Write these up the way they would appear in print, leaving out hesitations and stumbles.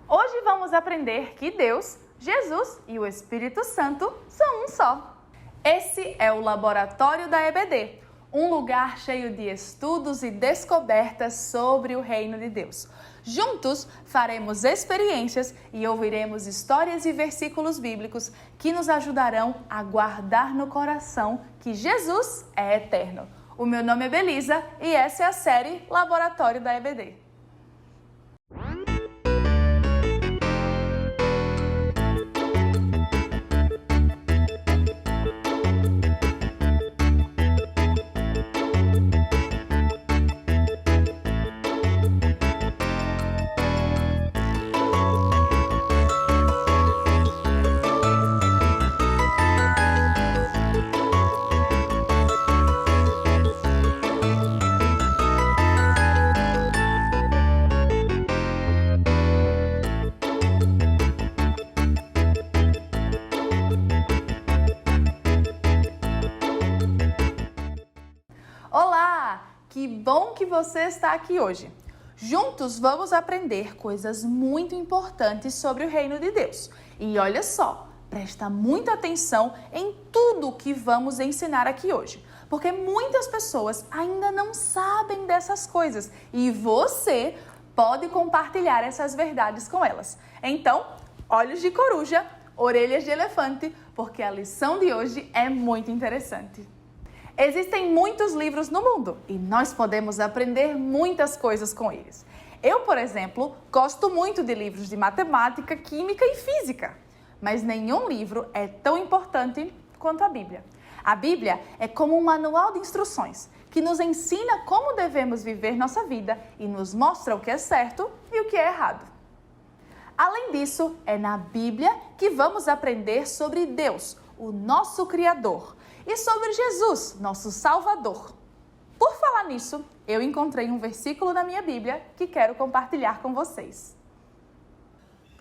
Hoje vamos aprender que Deus, Jesus e o Espírito Santo são um só. Esse é o Laboratório da EBD, um lugar cheio de estudos e descobertas sobre o Reino de Deus. Juntos faremos experiências e ouviremos histórias e versículos bíblicos que nos ajudarão a guardar no coração que Jesus é eterno. O meu nome é Belisa e essa é a série Laboratório da EBD. Olá! Que bom que você está aqui hoje. Juntos vamos aprender coisas muito importantes sobre o Reino de Deus. E olha só, presta muita atenção em tudo que vamos ensinar aqui hoje, porque muitas pessoas ainda não sabem dessas coisas e você pode compartilhar essas verdades com elas. Então, olhos de coruja, orelhas de elefante, porque a lição de hoje é muito interessante. Existem muitos livros no mundo e nós podemos aprender muitas coisas com eles. Eu, por exemplo, gosto muito de livros de matemática, química e física, mas nenhum livro é tão importante quanto a Bíblia. A Bíblia é como um manual de instruções que nos ensina como devemos viver nossa vida e nos mostra o que é certo e o que é errado. Além disso, é na Bíblia que vamos aprender sobre Deus, o nosso Criador, e sobre Jesus, nosso Salvador. Por falar nisso, eu encontrei um versículo na minha Bíblia que quero compartilhar com vocês.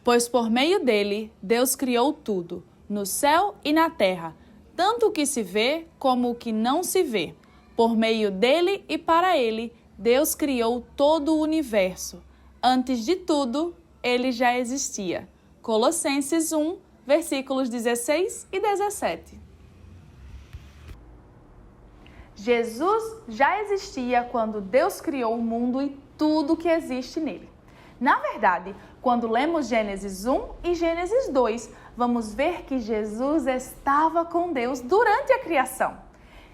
Pois por meio dele, Deus criou tudo, no céu e na terra, tanto o que se vê como o que não se vê. Por meio dele e para ele, Deus criou todo o universo. Antes de tudo, ele já existia. Colossenses 1, versículos 16 e 17. Jesus já existia quando Deus criou o mundo e tudo que existe nele. Na verdade, quando lemos Gênesis 1 e Gênesis 2, vamos ver que Jesus estava com Deus durante a criação.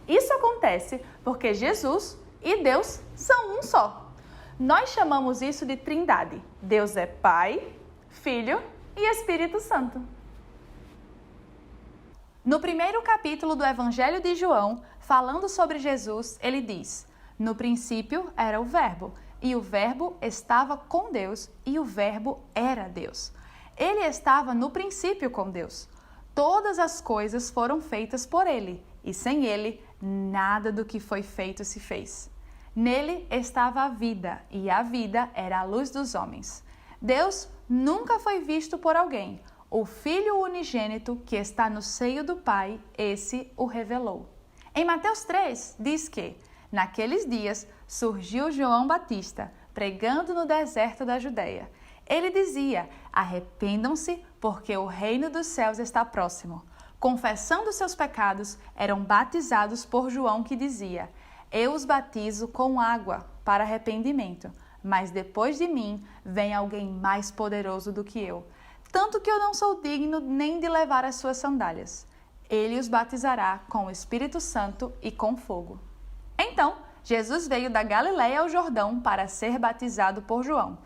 Isso acontece porque Jesus e Deus são um só. Nós chamamos isso de Trindade. Deus é Pai, Filho e Espírito Santo. No primeiro capítulo do Evangelho de João, falando sobre Jesus, ele diz: no princípio era o Verbo, e o Verbo estava com Deus, e o Verbo era Deus. Ele estava no princípio com Deus. Todas as coisas foram feitas por ele, e sem ele, nada do que foi feito se fez. Nele estava a vida, e a vida era a luz dos homens. Deus nunca foi visto por alguém. O Filho unigênito que está no seio do Pai, esse o revelou. Em Mateus 3, diz que, naqueles dias, surgiu João Batista, pregando no deserto da Judéia. Ele dizia: arrependam-se, porque o reino dos céus está próximo. Confessando seus pecados, eram batizados por João, que dizia: eu os batizo com água para arrependimento, mas depois de mim vem alguém mais poderoso do que eu, tanto que eu não sou digno nem de levar as suas sandálias. Ele os batizará com o Espírito Santo e com fogo. Então, Jesus veio da Galiléia ao Jordão para ser batizado por João.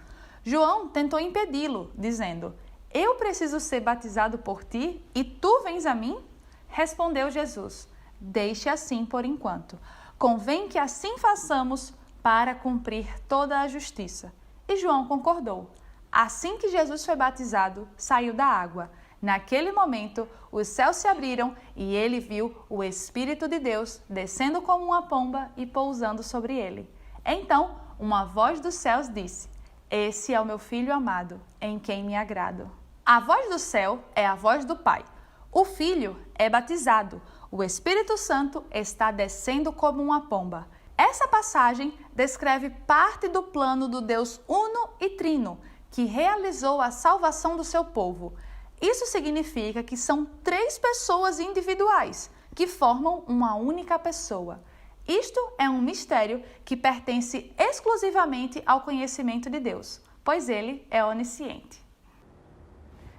João tentou impedi-lo, dizendo: eu preciso ser batizado por ti e tu vens a mim? Respondeu Jesus: deixe assim por enquanto. Convém que assim façamos para cumprir toda a justiça. E João concordou. Assim que Jesus foi batizado, saiu da água. Naquele momento, os céus se abriram e ele viu o Espírito de Deus descendo como uma pomba e pousando sobre ele. Então, uma voz dos céus disse: esse é o meu Filho amado, em quem me agrado. A voz do céu é a voz do Pai. O Filho é batizado. O Espírito Santo está descendo como uma pomba. Essa passagem descreve parte do plano do Deus Uno e Trino, que realizou a salvação do seu povo. Isso significa que são 3 pessoas individuais que formam uma única pessoa. Isto é um mistério que pertence exclusivamente ao conhecimento de Deus, pois Ele é onisciente.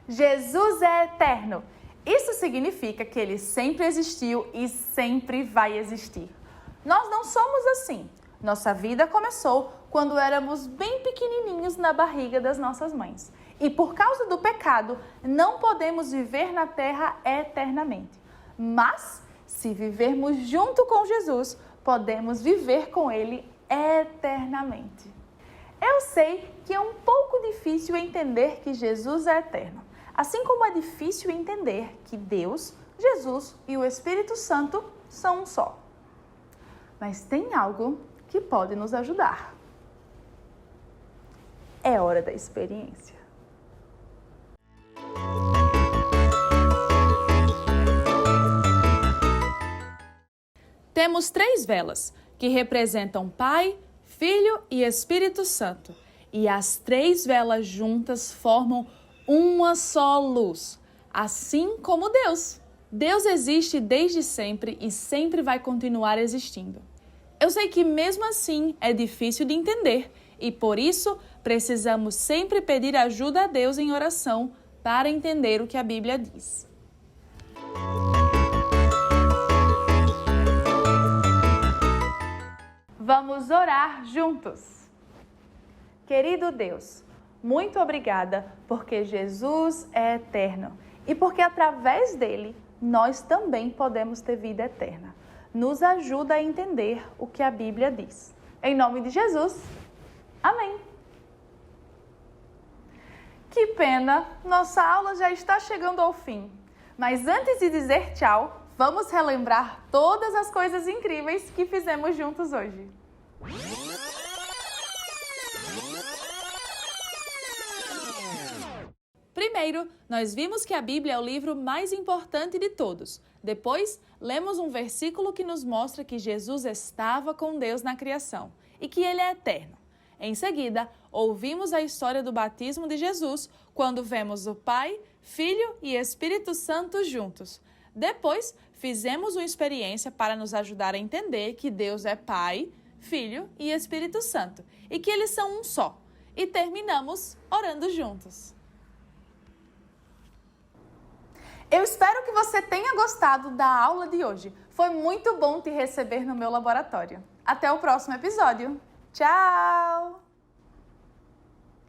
Jesus é eterno. Isso significa que Ele sempre existiu e sempre vai existir. Nós não somos assim. Nossa vida começou quando éramos bem pequenininhos na barriga das nossas mães. E por causa do pecado, não podemos viver na terra eternamente. Mas, se vivermos junto com Jesus, podemos viver com Ele eternamente. Eu sei que é um pouco difícil entender que Jesus é eterno, assim como é difícil entender que Deus, Jesus e o Espírito Santo são um só. Mas tem algo que pode nos ajudar. É hora da experiência. Temos 3 velas, que representam Pai, Filho e Espírito Santo. E as 3 velas juntas formam uma só luz, assim como Deus. Deus existe desde sempre e sempre vai continuar existindo. Eu sei que mesmo assim é difícil de entender e por isso precisamos sempre pedir ajuda a Deus em oração para entender o que a Bíblia diz. Vamos orar juntos. Querido Deus, muito obrigada porque Jesus é eterno e porque através dele nós também podemos ter vida eterna. Nos ajuda a entender o que a Bíblia diz. Em nome de Jesus, amém. Que pena, nossa aula já está chegando ao fim. Mas antes de dizer tchau, vamos relembrar todas as coisas incríveis que fizemos juntos hoje. Primeiro, nós vimos que a Bíblia é o livro mais importante de todos. Depois, lemos um versículo que nos mostra que Jesus estava com Deus na criação e que Ele é eterno. Em seguida, ouvimos a história do batismo de Jesus, quando vemos o Pai, Filho e Espírito Santo juntos. Depois, fizemos uma experiência para nos ajudar a entender que Deus é Pai, Filho e Espírito Santo e que eles são um só. E terminamos orando juntos. Eu espero que você tenha gostado da aula de hoje. Foi muito bom te receber no meu laboratório. Até o próximo episódio. Tchau!